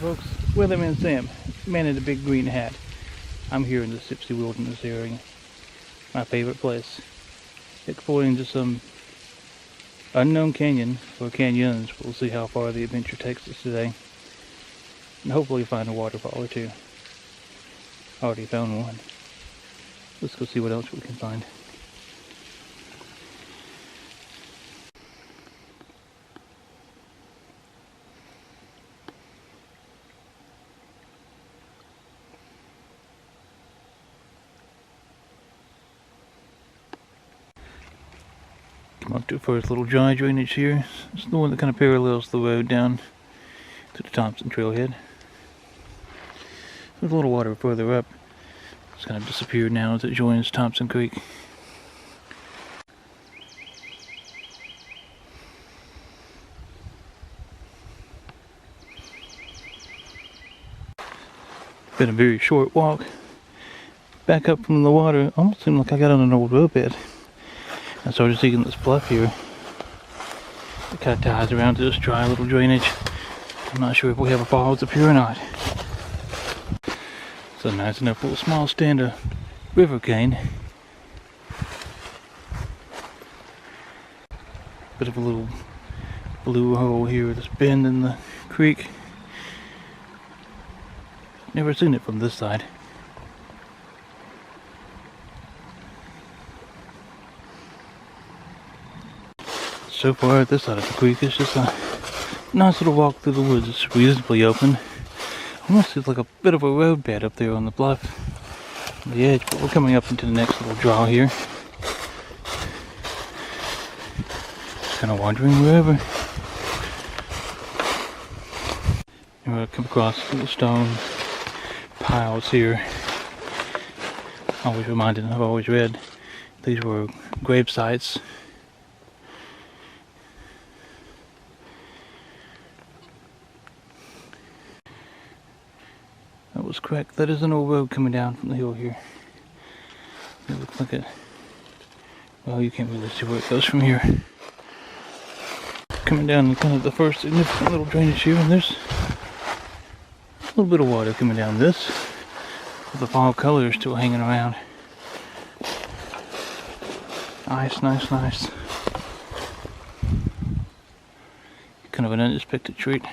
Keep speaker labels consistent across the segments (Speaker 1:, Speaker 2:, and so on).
Speaker 1: folks, Weatherman Sam, man in the big green hat. I'm here in the Sipsey Wilderness area, my favorite place. Exploring into some unknown canyon, or canyons. We'll see how far the adventure takes us today. And hopefully find a waterfall or two. Already found one. Let's go see what else we can find. Come up to the first little dry drainage here. It's the one that kind of parallels the road down to the Thompson trailhead. There's a little water further up. It's kind of disappeared now as it joins Thompson Creek. Been a very short walk back up from the water. Almost seemed like I got on an old roadbed. I started seeing this bluff here. It kind of ties around to this dry little drainage. I'm not sure if we have a falls up here or not. It's a nice enough little small stand of river cane. Bit of a little blue hole here, this bend in the creek. Never seen it from this side. So far, this side of the creek is just a nice little walk through the woods. It's reasonably open. Almost feels like a bit of a roadbed up there on the bluff, on the edge, but we're coming up into the next little draw here. Just kind of wandering wherever. And we'll come across little stone piles here. Always reminded, I've always read, these were grave sites. That was correct. That is an old road coming down from the hill here. It looks like it. Well, you can't really see where it goes from here. Coming down kind of the first significant little drainage here, and there's a little bit of water coming down this. The fall color is still hanging around. Nice, nice, nice. Kind of an unexpected treat.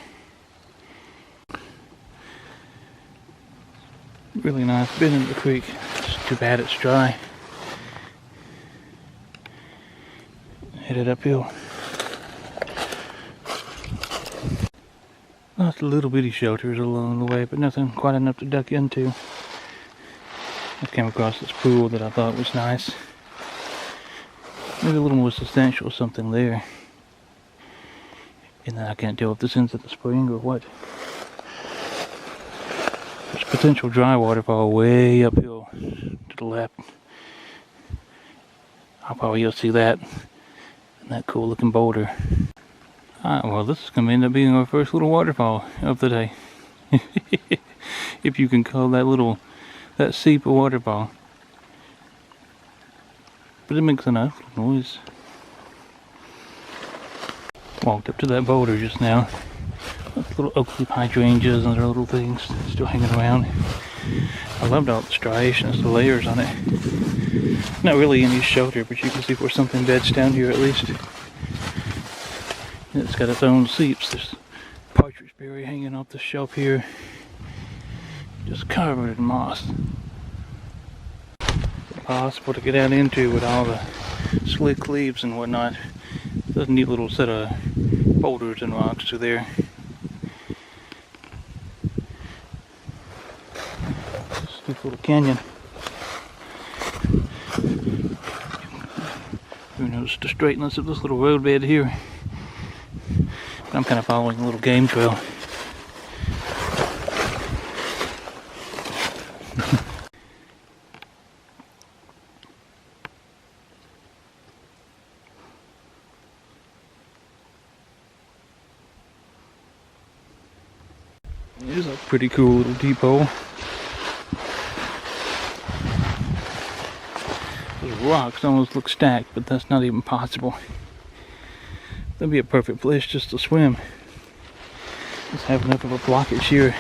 Speaker 1: Really nice bend in the creek. It's too bad it's dry. Headed uphill. Lots of little bitty shelters along the way, but nothing quite enough to duck into. I came across this pool that I thought was nice. Maybe a little more substantial something there. And then I can't tell if this ends at the spring or what. There's potential dry waterfall way uphill to the left. I'll probably see that and that cool looking boulder. Well, this is going to end up being our first little waterfall of the day. If you can call that seep a waterfall. But it makes a nice little noise. Walked up to that boulder just now. Little oak leaf hydrangeas and other little things still hanging around. I loved all the striations, the layers on it. Not really any shelter, but you can see where something beds down here at least. And it's got its own seeps. There's partridge berry hanging off the shelf here, just covered in moss. Impossible to get out into with all the slick leaves and whatnot. There's a neat little set of boulders and rocks through there. This little canyon. Who knows the straightness of this little roadbed here. But I'm kind of following a little game trail. Here's a pretty cool little deep hole. Those rocks almost look stacked, but that's not even possible. That'd be a perfect place just to swim. Just have enough of a blockage here.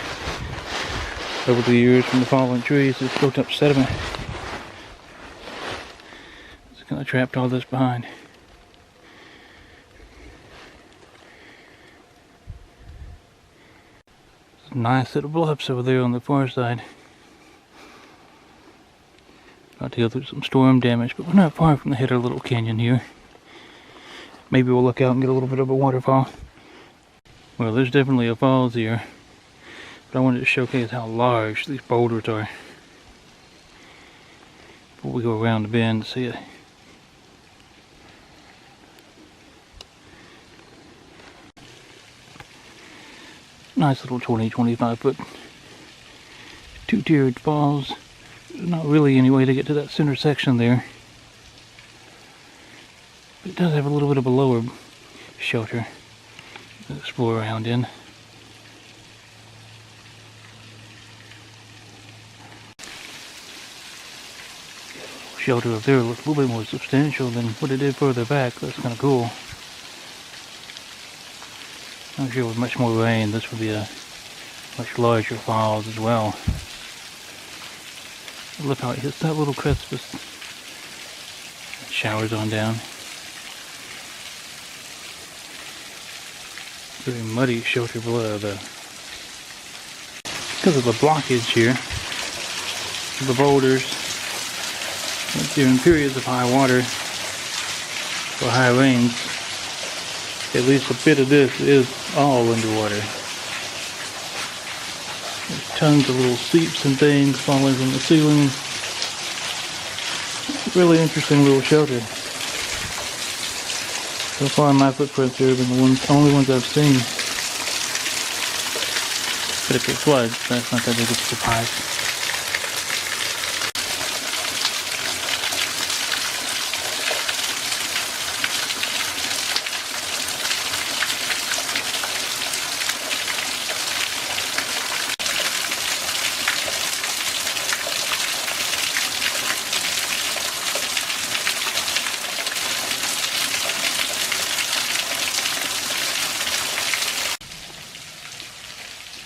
Speaker 1: Over the years from the fallen trees, it's built up sediment. It's kind of trapped all this behind. It's a nice little bluffs over there on the far side. About to go through some storm damage, but we're not far from the head of the little canyon here. Maybe we'll look out and get a little bit of a waterfall. Well, there's definitely a falls here, but I wanted to showcase how large these boulders are before we go around the bend to see it. Nice little 20-25 foot two-tiered falls. There's not really any way to get to that center section there. But it does have a little bit of a lower shelter to explore around in. Shelter up there looks a little bit more substantial than what it did further back. That's kind of cool. I'm sure with much more rain this would be a much larger falls as well. Look how it hits that little precipice. It showers on down. Very muddy shelter below though. Because of the blockage here, the boulders, during periods of high water or high rains, at least a bit of this is all underwater. There's tons of little seeps and things falling from the ceiling. Really interesting little shelter. So far my footprints here have been the only ones I've seen. But if it floods, that's not that big of a surprise.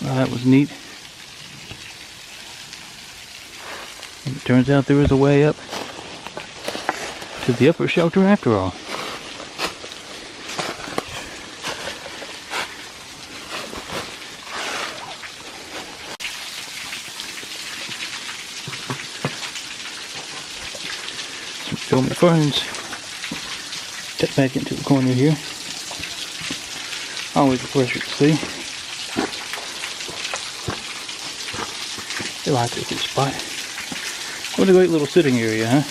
Speaker 1: Well, that was neat. And it turns out there is a way up to the upper shelter after all. Some filmy ferns. Step back into the corner here. Always a pleasure to see. I like this little spot. What a great little sitting area, huh?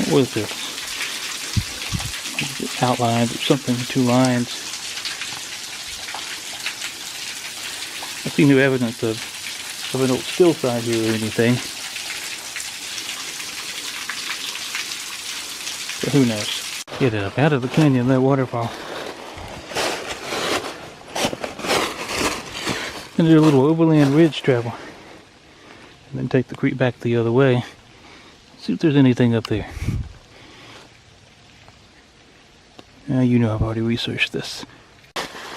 Speaker 1: What was this? Outlines or something, 2 lines. I see no evidence of an old hillside here or anything. But who knows? Get up out of the canyon, that waterfall. And do a little overland ridge travel. And then take the creek back the other way. See if there's anything up there. Now you know I've already researched this.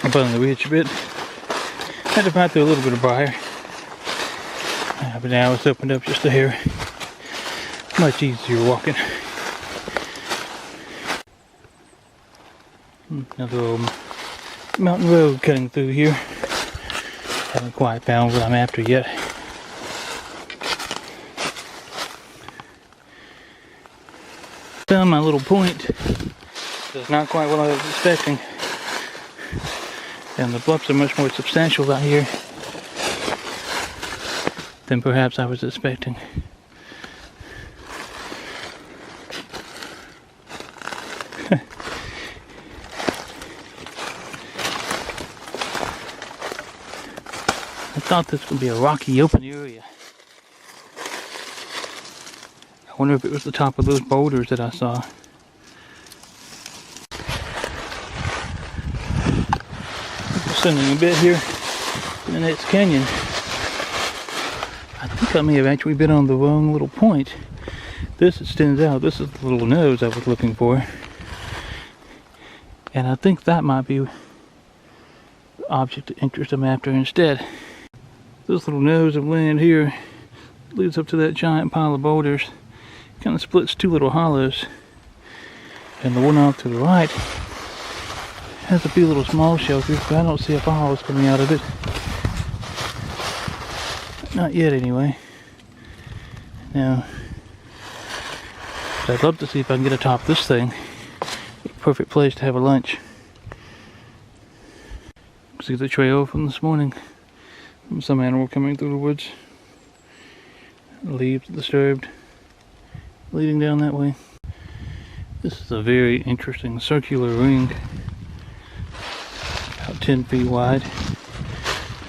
Speaker 1: Up on the ridge a bit. Had to find through a little bit of briar. But now it's opened up just a hair. Much easier walking. Another old mountain road cutting through here. Haven't quite found what I'm after yet. Found my little point. It's not quite what I was expecting. And the bluffs are much more substantial out here than perhaps I was expecting. I thought this would be a rocky open area. I wonder if it was the top of those boulders that I saw. Descending a bit here in the next canyon. I think I may have actually been on the wrong little point. This extends out. This is the little nose I was looking for. And I think that might be the object of interest I'm after instead. This little nose of land here leads up to that giant pile of boulders. Kind of splits two little hollows. And the one off to the right has a few little small shelters, but I don't see a falls coming out of it. Not yet, anyway. Now, I'd love to see if I can get atop this thing. Perfect place to have a lunch. See the trail from this morning. Some animal coming through the woods. Leaves disturbed. Leading down that way. This is a very interesting circular ring. About 10 feet wide.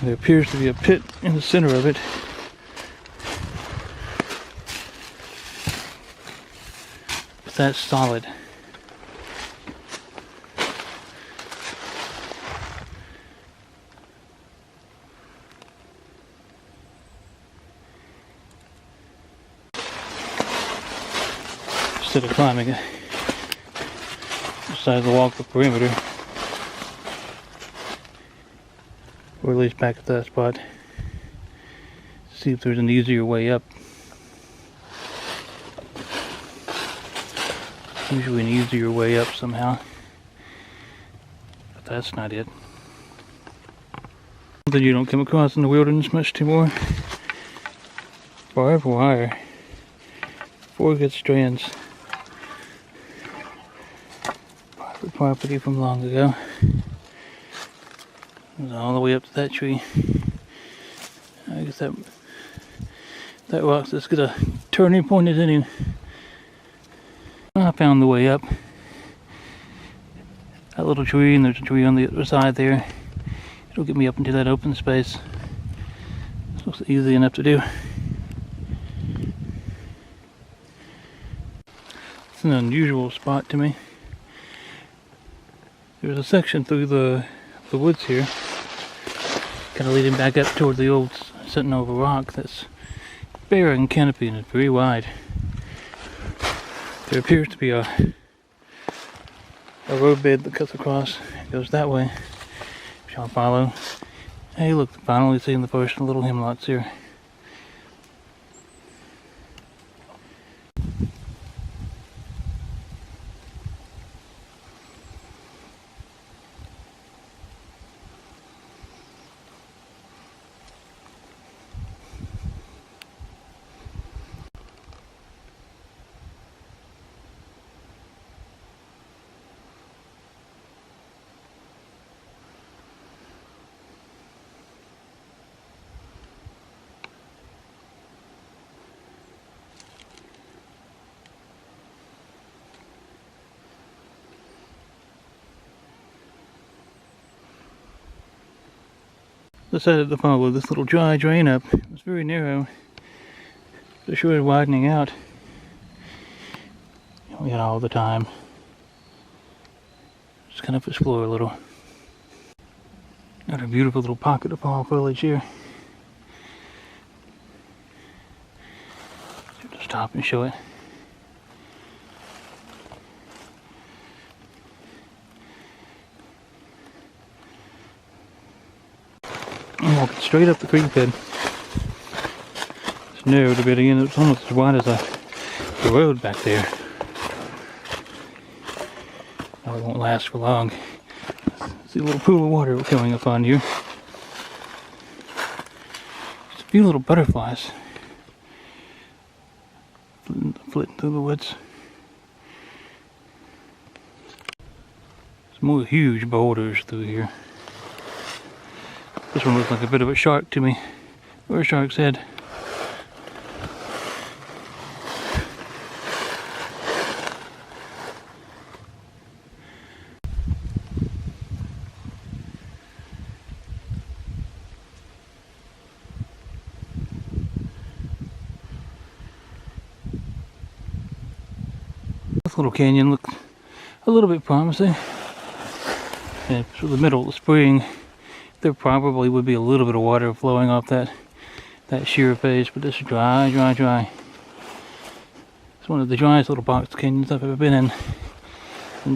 Speaker 1: There appears to be a pit in the center of it. But that's solid. Instead of climbing it, decided to walk the perimeter, or at least back at that spot, see if there's an easier way up. Usually an easier way up somehow, but that's not it. Something you don't come across in the wilderness much anymore. Barbed wire, 4 good strands. Property from long ago. It was all the way up to that tree. I guess that rock's just got a turning point in it. I found the way up. That little tree, and there's a tree on the other side there. It'll get me up into that open space. This looks easy enough to do. It's an unusual spot to me. There's a section through the woods here, kind of leading back up toward the old Sentinel rock that's bare and canopy and it's very wide. There appears to be a roadbed that cuts across and goes that way, which I'll follow. Hey look, finally seeing the first little hemlocks here. Decided to follow this little dry drain up. It's very narrow. For sure it's widening out. We got all the time. Just kind of explore a little. Got a beautiful little pocket of fall foliage here. Just stop and show it. I'm walking straight up the creek bed. It's narrowed a bit again. It's almost as wide as the road back there. Oh, it won't last for long. See a little pool of water coming up on you. Just a few little butterflies flitting through the woods. There's more huge boulders through here. This one looks like a bit of a shark to me, or a shark's head. This little canyon looks a little bit promising. And for the middle of the spring, there probably would be a little bit of water flowing off that sheer face, but it's dry. It's one of the driest little box canyons I've ever been in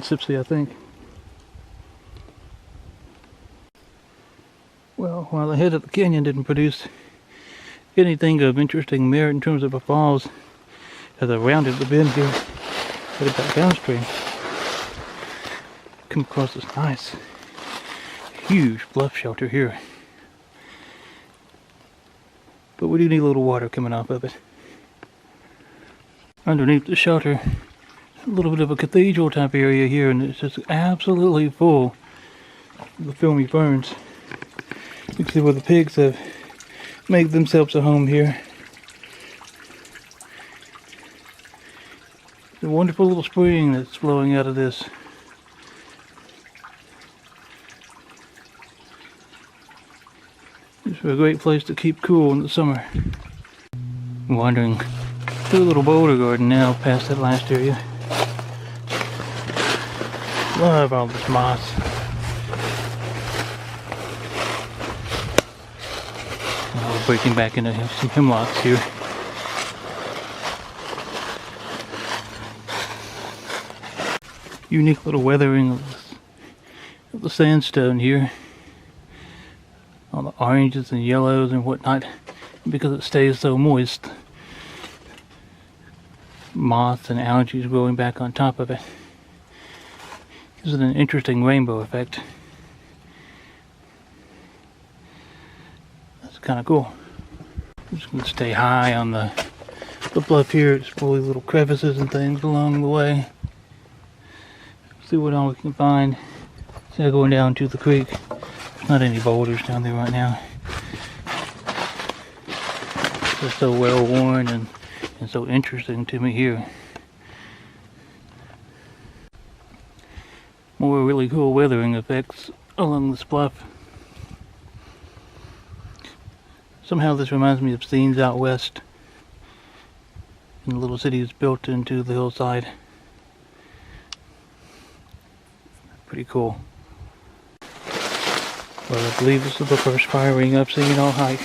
Speaker 1: Sipsey, I think. Well, while the head of the canyon didn't produce anything of interesting merit in terms of a falls, as I rounded the bend here, headed back downstream, come across this nice, huge bluff shelter here. But we do need a little water coming off of it. Underneath the shelter, a little bit of a cathedral type area here, and it's just absolutely full of the filmy ferns. You can see where the pigs have made themselves a home here. The wonderful little spring that's flowing out of this. It's a great place to keep cool in the summer. Wandering through a little boulder garden now past that last area. Love all this moss. Now we're breaking back into some hemlocks here. Unique little weathering of the sandstone here. All the oranges and yellows and whatnot. Because it stays so moist, moss and algae growing back on top of it. Gives it an interesting rainbow effect. That's kind of cool. I'm just going to stay high on the bluff here. It's full of little crevices and things along the way. See what all we can find. Instead of going down to the creek. There's not any boulders down there right now. They're so well worn and so interesting to me here. More really cool weathering effects along this bluff. Somehow this reminds me of scenes out west in the little cities built into the hillside. Pretty cool. Well, I believe this is the first fire ring I've seen all hike.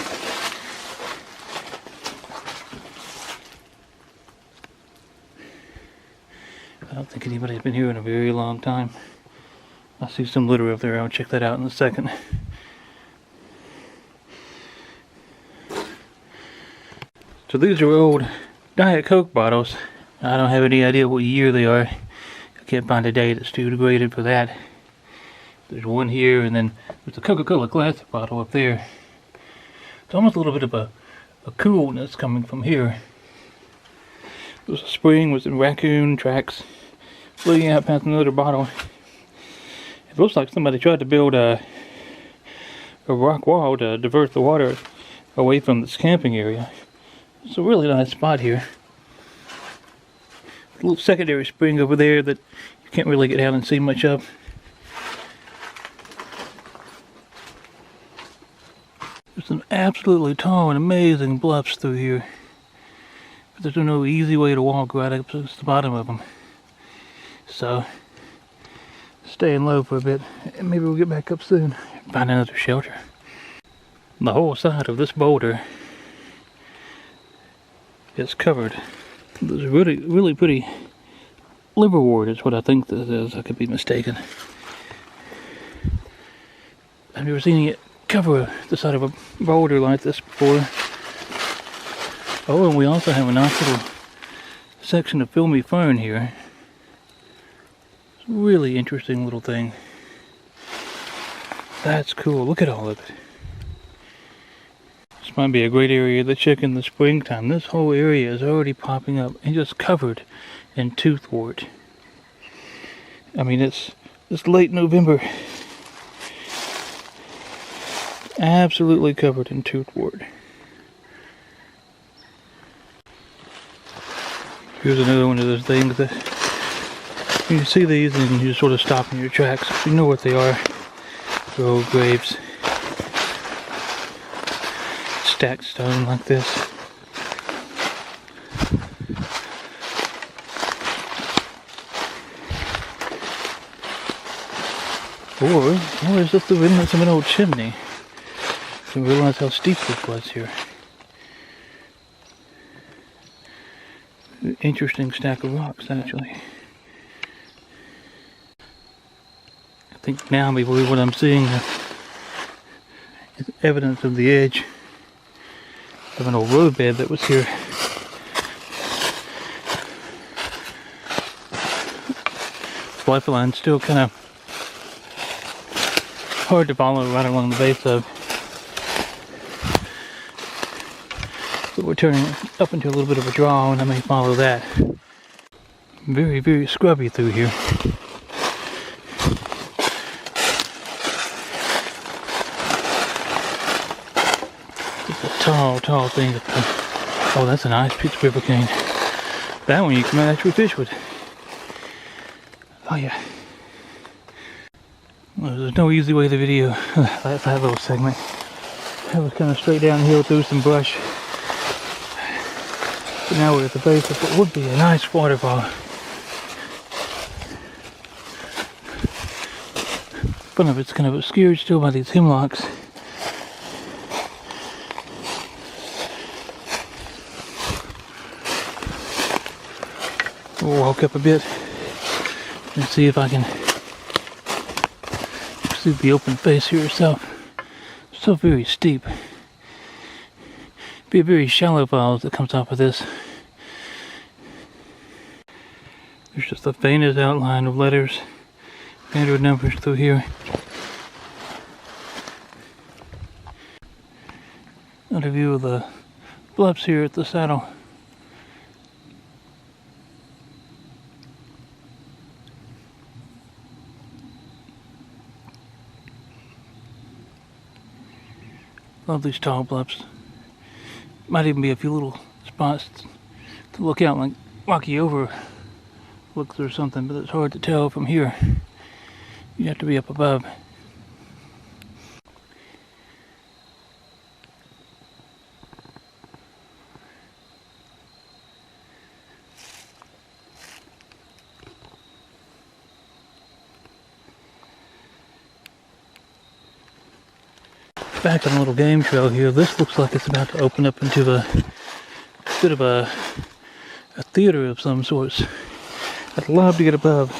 Speaker 1: I don't think anybody's been here in a very long time. I see some litter up there. I'll check that out in a second. So these are old Diet Coke bottles. I don't have any idea what year they are. I can't find a date. It's too degraded for that. There's one here, and then there's a Coca-Cola Classic bottle up there. It's almost a little bit of a coolness coming from here. There's a spring with some raccoon tracks leading out past another bottle. It looks like somebody tried to build a rock wall to divert the water away from this camping area. It's a really nice spot here. A little secondary spring over there that you can't really get out and see much of. There's some absolutely tall and amazing bluffs through here. But there's no easy way to walk right up to the bottom of them. So, staying low for a bit, and maybe we'll get back up soon and find another shelter. The whole side of this boulder is covered. There's really pretty liverwort is what I think this is. I could be mistaken. I've never seen it cover the side of a boulder like this before. Oh, and we also have a nice little section of filmy fern here. It's a really interesting little thing. That's cool. Look at all of it. This might be a great area to check in the springtime. This whole area is already popping up and just covered in toothwort. I mean, it's late November. Absolutely covered in toothwort. Here's another one of those things that you see these and you just sort of stop in your tracks. You know what they are. They're old graves. Stacked stone like this. Or is this the remnants of an old chimney? I didn't realize how steep this was here. Interesting stack of rocks, actually. I think now maybe what I'm seeing It's evidence of the edge of an old roadbed that was here. This lifeline still kind of hard to follow right along the base of. But we're turning it up into a little bit of a draw, and I may follow that. Very, very scrubby through here. Just a tall, tall thing. Oh, that's a nice piece of river cane. That one you can actually fish with. Oh yeah. Well, there's no easy way to video that little segment. That was kind of straight downhill through some brush. But now we're at the base of what would be a nice waterfall. Front of it's kind of obscured still by these hemlocks. We'll walk up a bit and see if I can see the open face here itself. So very steep. Be a very shallow fall that comes off of this. There's just the faintest outline of letters, standard numbers through here. Another view of the bluffs here at the saddle. Love these tall bluffs. Might even be a few little spots to look out, like rocky overlooks or something, but it's hard to tell from here. You have to be up above. Back on a little game trail here. This looks like it's about to open up into a bit of a theater of some sorts. I'd love to get above,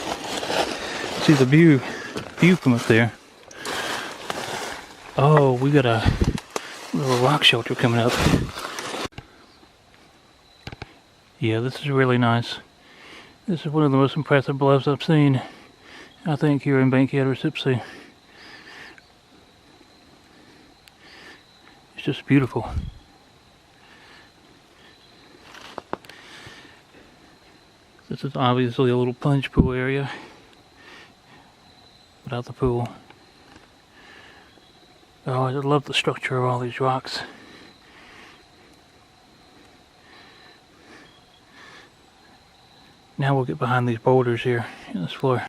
Speaker 1: see the view from up there. Oh, we got a little rock shelter coming up. Yeah, this is really nice. This is one of the most impressive bluffs I've seen, I think, here in Bankhead or Sipsey. It's just beautiful. This is obviously a little plunge pool area without the pool. Oh, I love the structure of all these rocks. Now we'll get behind these boulders here in this floor.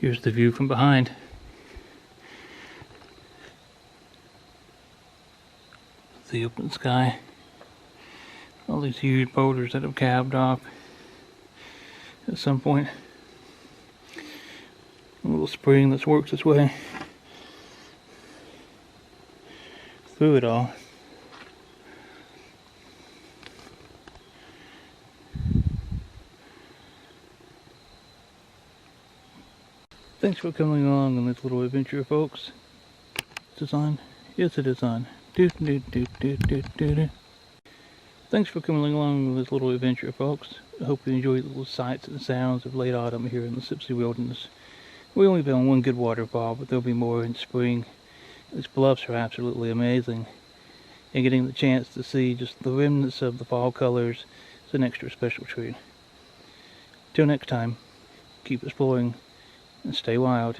Speaker 1: Here's the view from behind. The open sky. All these huge boulders that have calved off at some point. A little spring that works its way through it all. Thanks for coming along on this little adventure, folks. Is this on? Yes, it is on. Thanks for coming along with this little adventure, folks. I hope you enjoyed the little sights and sounds of late autumn here in the Sipsey Wilderness. We only found one good waterfall, but there'll be more in spring. These bluffs are absolutely amazing, and getting the chance to see just the remnants of the fall colors is an extra special treat. Till next time, keep exploring and stay wild.